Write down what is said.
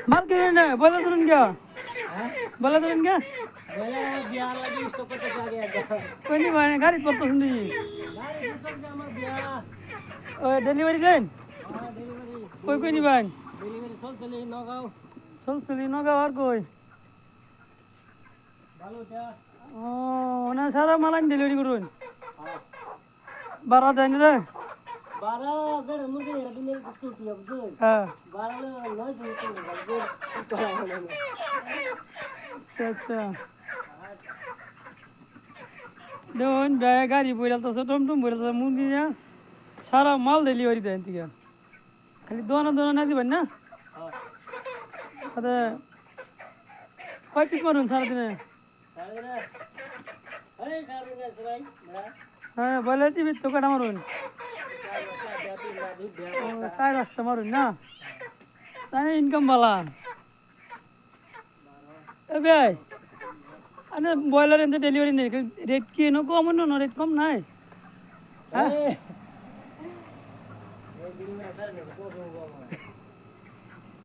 माल के ना बोला तुरंत क्या बोला तुरंत क्या बोले बिहार लगी स्टॉक करते आ गया कोई नहीं भाई गाड़ी पर तो सुन दी गाड़ी स्टॉक जा मत बिहार डिलीवरी गए हां डिलीवरी कोई नहीं भाई डिलीवरी सोल चली नगांव चल चली ना का और कोई बालू क्या ना सारा माल डिलीवरी करूँ हां 12 दिन रे 12 अगर मुझे रेडीमेड स्कूटी अब जो हाँ 12 ना जो अच्छा दोन बॅग गाडी बोलाल तसं टमटम बोलाल मुंडीया सारा माल डिलिव्हरी द्या तिघा खाली दोन नाही भाई ना हां आता पाकिट मारून सारा तिने अरे गाड़ी सराई हा बोला टीव्ही तो काढा मारून काय रस्ता मारून ना काय इन्कम वाला ए भाई અને બોઈલર અંદર ડિલિવરી નહીં રેટ की नको म्हणून ना रेट कम नाही ए डिलीवरी सर ने को